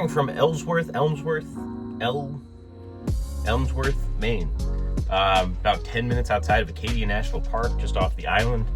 recording from Elmsworth, Maine. About 10 minutes outside of Acadia National Park, just off the island,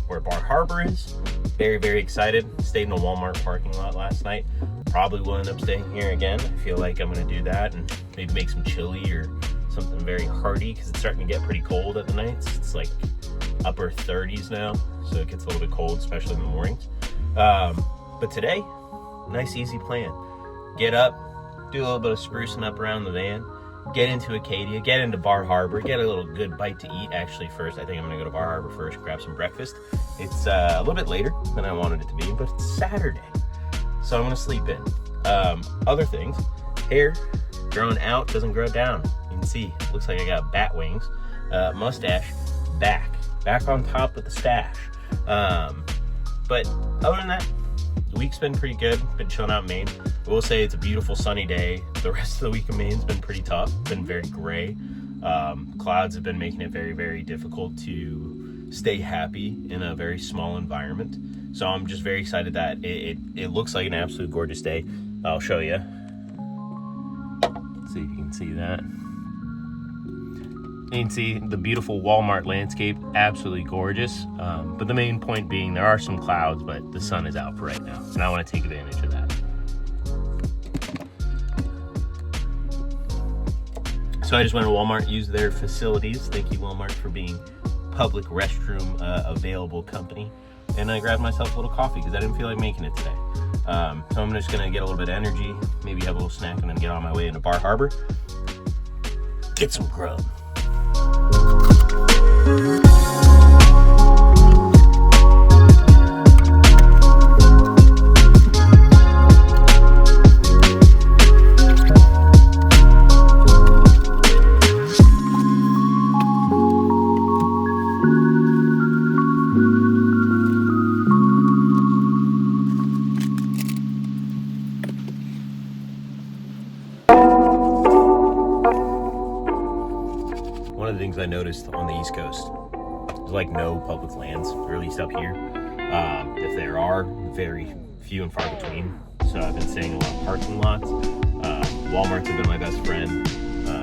where Bar Harbor is. Very, very excited. Stayed in a Walmart parking lot last night. Probably will end up staying here again. I feel like I'm going to do that and maybe make some chili or something very hearty, because it's starting to get pretty cold at the nights. It's like upper 30s now, so it gets a little bit cold, especially in the mornings. But today, nice easy plan. Get up, do a little bit of sprucing up around the van, get into Acadia, get into Bar Harbor, get a little good bite to eat. Actually, first, I think I'm gonna go to Bar Harbor first, grab some breakfast. It's a little bit later than I wanted it to be, but it's Saturday, so I'm gonna sleep in. Other things, hair growing out, doesn't grow down. You can see, looks like I got bat wings. Mustache, back on top with the stash. But other than that, the week's been pretty good. Been chilling out in Maine. I will say it's a beautiful sunny day. The rest of the week in Maine's been pretty tough. Been very gray. Clouds have been making it very, very difficult to stay happy in a very small environment. So I'm just very excited that it looks like an absolute gorgeous day. I'll show you. See if you can see that. You can see the beautiful Walmart landscape, absolutely gorgeous. But the main point being, there are some clouds, but the sun is out for right now, and I want to take advantage of that. So I just went to Walmart, used their facilities. Thank you, Walmart, for being public restroom available company. And I grabbed myself a little coffee because I didn't feel like making it today. So I'm just gonna get a little bit of energy, maybe have a little snack, and then get on my way into Bar Harbor. Get some grub. One of the things I noticed on the East Coast, there's like no public lands, or at least up here. If there are, very few and far between. So I've been staying in a lot of parking lots. Walmarts have been my best friend.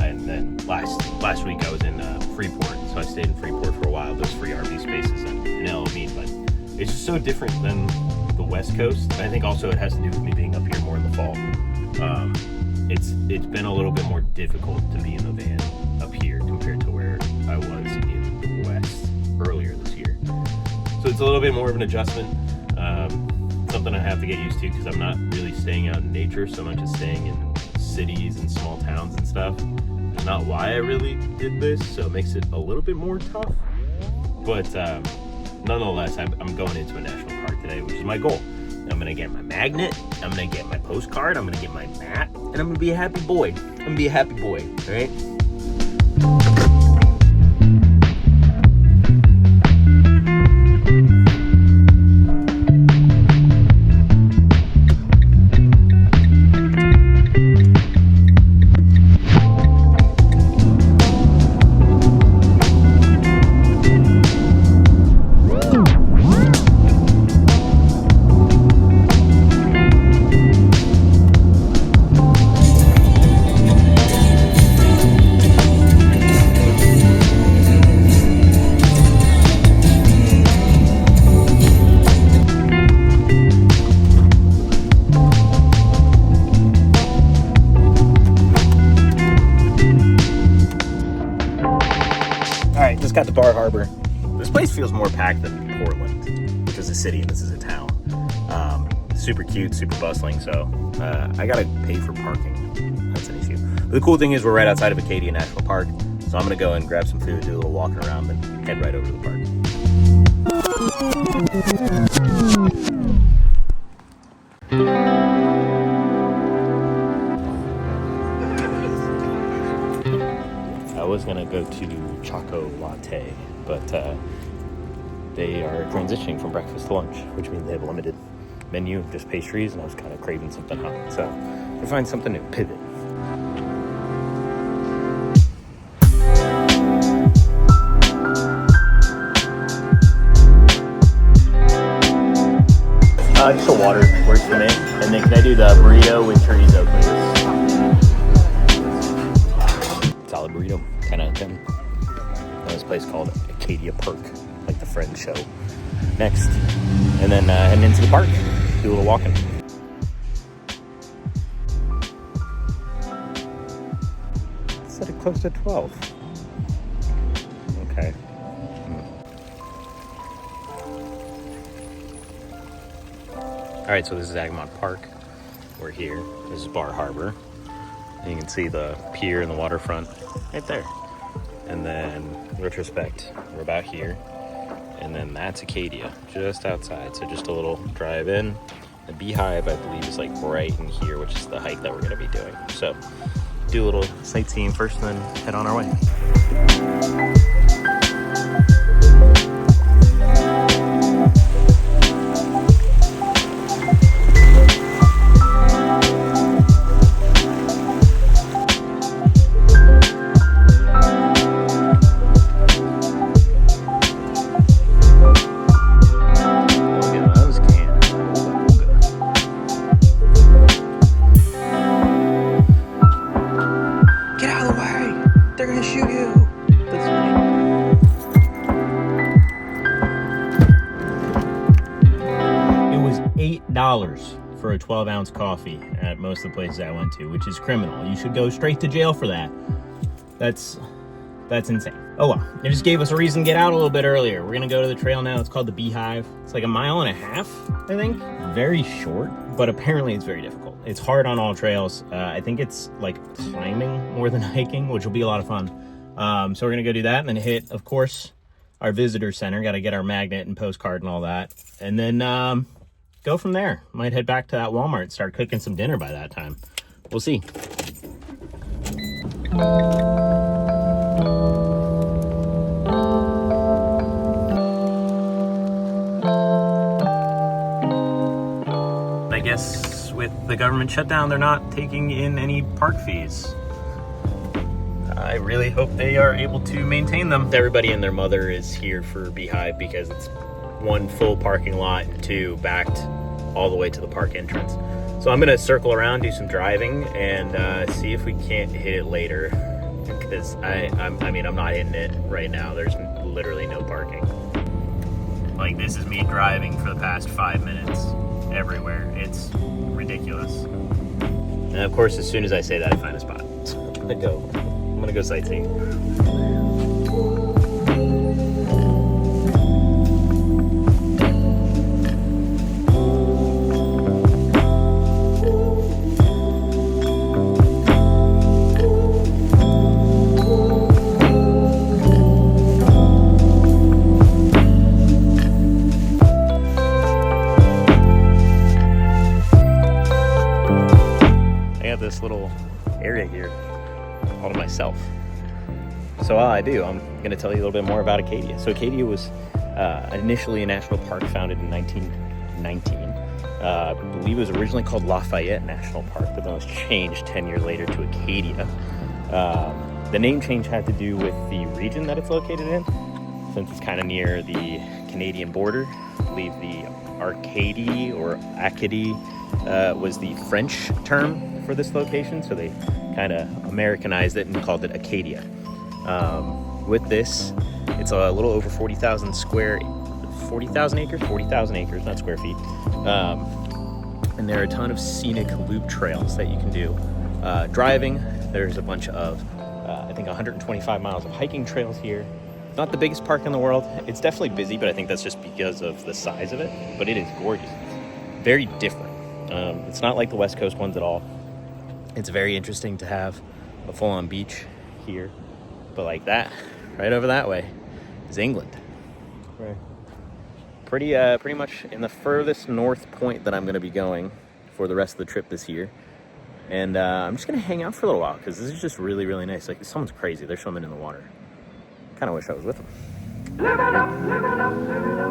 And then last week I was in Freeport, so I stayed in Freeport for a while. Those free RV spaces in Alameda, but it's just so different than the West Coast. I think also it has to do with me being up here more in the fall. It's been a little bit more difficult to be in the van up here compared to where I was in the West earlier this year. So it's a little bit more of an adjustment, something I have to get used to, because I'm not really staying out in nature so much as staying in cities and small towns and stuff. It's not why I really did this, so it makes it a little bit more tough. But nonetheless, I'm going into a national park today, which is my goal. I'm gonna get my magnet, I'm gonna get my postcard, I'm gonna get my mat, and I'm gonna be a happy boy. I'm gonna be a happy boy, all right? Just got to Bar Harbor. This place feels more packed than Portland, which is a city and this is a town. Super cute, super bustling, so I gotta pay for parking. That's an issue. But the cool thing is we're right outside of Acadia National Park, so I'm gonna go and grab some food, do a little walking around, and head right over to the park. I was gonna go to Choco Latte, but they are transitioning from breakfast to lunch, which means they have a limited menu, just pastries, and I was kind of craving something hot, so we'll find something new. Pivot. Just a water works for me. And then can I do the burrito with chorizo, please? Solid burrito, 10 out of 10. This place called Acadia Park, like the Friends show. Next, and then heading into the park, do a little walking. It said it closed at 12. Okay. All right, so this is Agamont Park. We're here. This is Bar Harbor. And you can see the pier and the waterfront right there. And then retrospect, we're about here. And then that's Acadia, just outside. So just a little drive in. The beehive, I believe, is like right in here, which is the hike that we're gonna be doing. So do a little sightseeing first and then head on our way. $8 for a 12-ounce coffee at most of the places I went to, which is criminal. You should go straight to jail for that. That's insane. Oh well, it just gave us a reason to get out a little bit earlier. We're gonna go to the trail now. It's called the Beehive. It's like 1.5 miles, I think. Very short, but apparently it's very difficult. It's hard on all trails. I think it's like climbing more than hiking, which will be a lot of fun. So we're gonna go do that and then hit, of course, our visitor center. Got to get our magnet and postcard and all that. And then go from there. Might head back to that Walmart and start cooking some dinner by that time. We'll see. I guess with the government shutdown, they're not taking in any park fees. I really hope they are able to maintain them. Everybody and their mother is here for Beehive because it's 1 full parking lot and 2 backed all the way to the park entrance. So I'm gonna circle around, do some driving, and see if we can't hit it later. Because I'm not hitting it right now. There's literally no parking. Like, this is me driving for the past 5 minutes everywhere. It's ridiculous. And of course, as soon as I say that, I find a spot. So I'm gonna go sightseeing. This little area here all to myself. So while I do, I'm going to tell you a little bit more about Acadia. So Acadia was initially a national park founded in 1919. I believe it was originally called Lafayette National Park, but then it was changed 10 years later to Acadia. The name change had to do with the region that it's located in, since it's kind of near the Canadian border. I believe the Arcadie or Acadie was the French term for this location, so they kind of Americanized it and called it Acadia. With this, it's a little over 40,000 acres, not square feet. And there are a ton of scenic loop trails that you can do. Driving, there's a bunch of, I think 125 miles of hiking trails here. Not the biggest park in the world. It's definitely busy, but I think that's just because of the size of it. But it is gorgeous. It's very different. It's not like the West Coast ones at all. It's very interesting to have a full-on beach here. But like that, right over that way, is England. Right. Pretty much in the furthest north point that I'm going to be going for the rest of the trip this year. And I'm just going to hang out for a little while because this is just really, really nice. Like, someone's crazy. They're swimming in the water. Kind of wish I was with them. Live it up, live it up, live it up, live it up.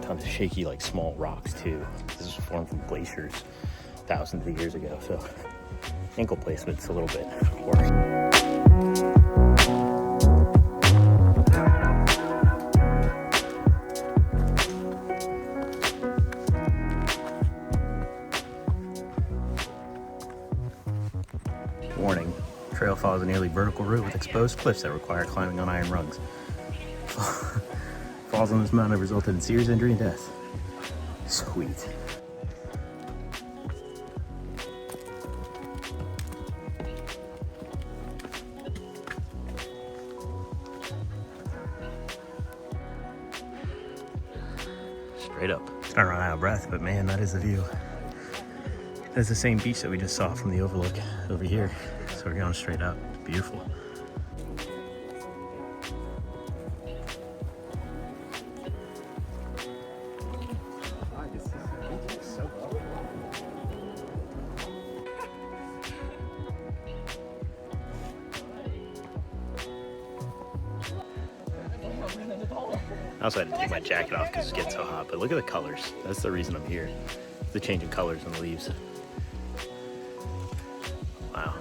ton of shaky, like small rocks too. This is formed from glaciers thousands of years ago, so ankle placement's a little bit worse. Warning, trail follows a nearly vertical route with exposed cliffs that require climbing on iron rungs. Falls on this mountain have resulted in serious injury and death. Sweet. Straight up. It's gonna run out of breath, but man, that is the view. That's the same beach that we just saw from the overlook over here. So we're going straight up. It's beautiful. I also had to take my jacket off because it's getting so hot, but look at the colors. That's the reason I'm here. The changing colors in the leaves. Wow.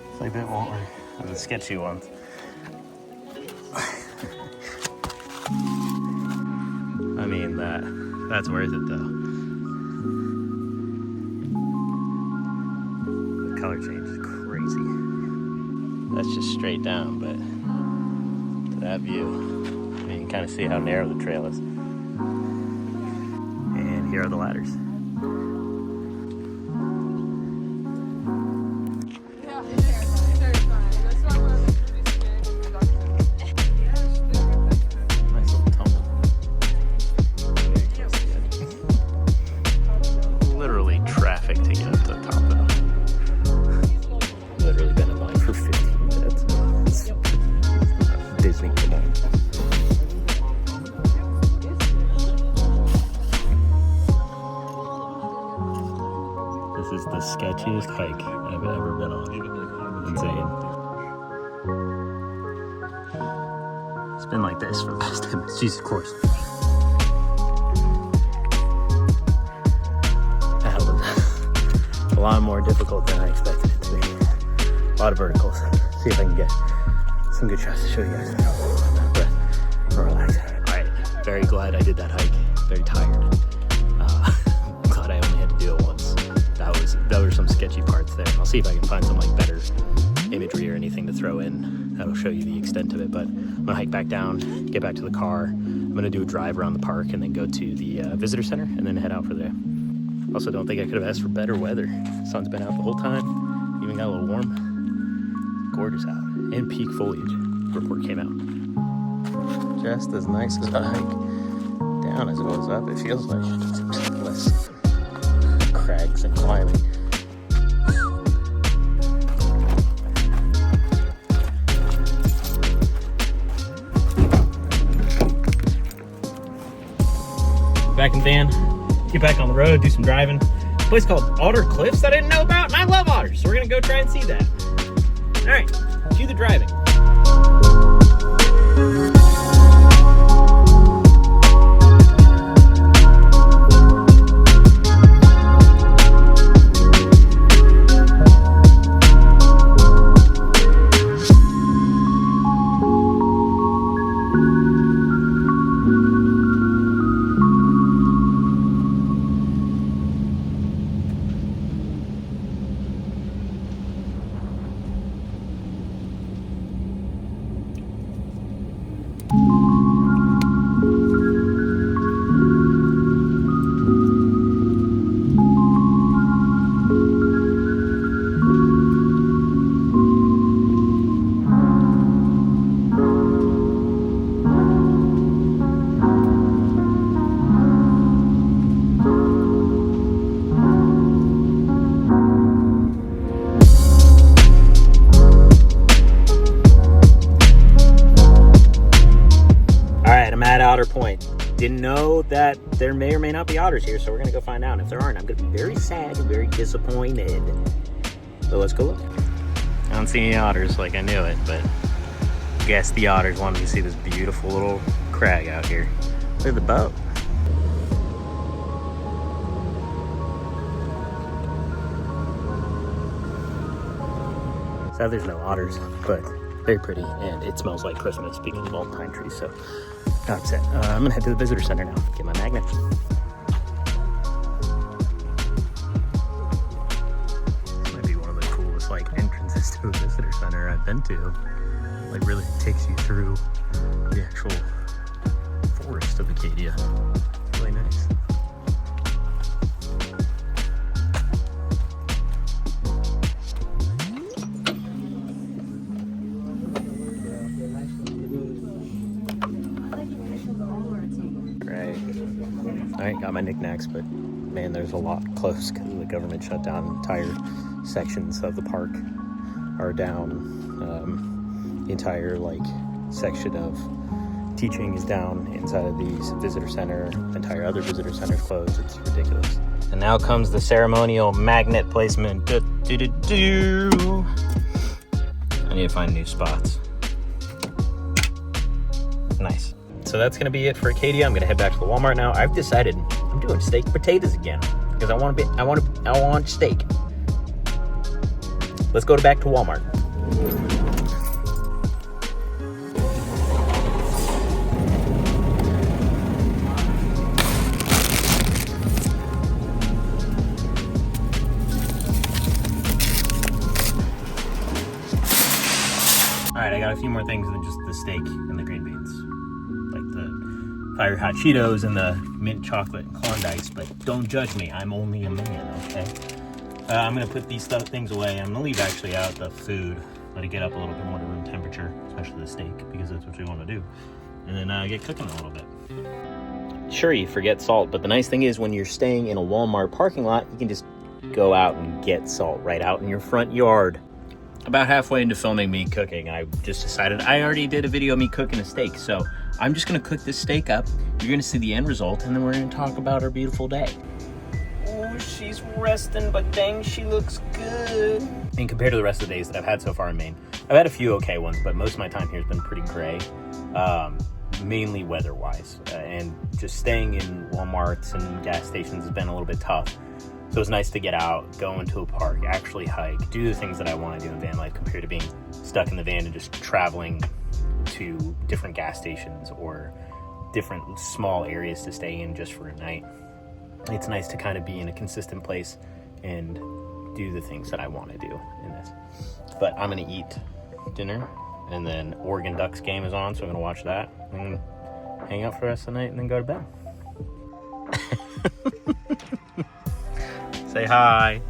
It's like a bit more of the sketchy ones. I mean, that's worth it though. The color change is crazy. That's just straight down, but to that view, you can kind of see how narrow the trail is. And here are the ladders. This is the sketchiest hike I've ever been on. Insane. It's been like this for the past 10 minutes. Jesus Christ. That was a lot more difficult than I expected it to be. A lot of verticals. See if I can get some good shots to show you guys. Relax. Alright, very glad I did that hike. Very tired. Glad I only had to do it once. There were some sketchy parts there. I'll see if I can find some like better imagery or anything to throw in that'll show you the extent of it. But I'm gonna hike back down, get back to the car. I'm gonna do a drive around the park and then go to the visitor center and then head out for there. Also, don't think I could have asked for better weather. The sun's been out the whole time. Even got a little warm. Gorgeous out. And peak foliage report came out. Just as nice as a hike down as it was up. It feels like less crags and climbing. Back in the van, get back on the road, do some driving. A place called Otter Cliffs that I didn't know about, and I love otters, so we're gonna go try and see that. All right, cue the driving. know that there may or may not be otters here, so we're gonna go find out. And if there aren't, I'm gonna be very sad and very disappointed. So let's go look. I don't see any otters like I knew it, but I guess the otters wanted to see this beautiful little crag out here. Look at the boat. So there's no otters, but very pretty, and it smells like Christmas because of all the pine trees, so not upset. I'm gonna head to the visitor center now, get my magnet. This might be one of the coolest like entrances to a visitor center I've been to. Like really takes you through the actual forest of Acadia. Really nice. All right, got my knickknacks, but man, there's a lot close because the government shut down. Entire sections of the park are down. The entire like section of teaching is down inside of the visitor center. The entire other visitor center is closed. It's ridiculous. And now comes the ceremonial magnet placement. I need to find new spots. Nice. So that's gonna be it for Acadia. I'm gonna head back to the Walmart now. I've decided I'm doing steak potatoes again because I want steak. Let's go back to Walmart. All right, I got a few more things than just the steak and the green beans. Like the fire hot Cheetos and the mint chocolate Klondikes, but don't judge me. I'm only a man, okay? I'm gonna put these things away. I'm gonna leave actually out the food, let it get up a little bit more to room temperature, especially the steak, because that's what we want to do. And then get cooking a little bit. Sure, you forget salt, but the nice thing is when you're staying in a Walmart parking lot, you can just go out and get salt right out in your front yard. About halfway into filming me cooking, I just decided I already did a video of me cooking a steak, so I'm just gonna cook this steak up. You're gonna see the end result, and then we're gonna talk about our beautiful day. Oh, she's resting, but dang, she looks good. And compared to the rest of the days that I've had so far in Maine, I've had a few okay ones, but most of my time here has been pretty gray, mainly weather-wise. And just staying in Walmarts and gas stations has been a little bit tough. So it's nice to get out, go into a park, actually hike, do the things that I want to do in van life compared to being stuck in the van and just traveling to different gas stations or different small areas to stay in just for a night. It's nice to kind of be in a consistent place and do the things that I want to do in this. But I'm going to eat dinner, and then Oregon Ducks game is on, so I'm going to watch that and hang out for the rest of the night and then go to bed. Say hi.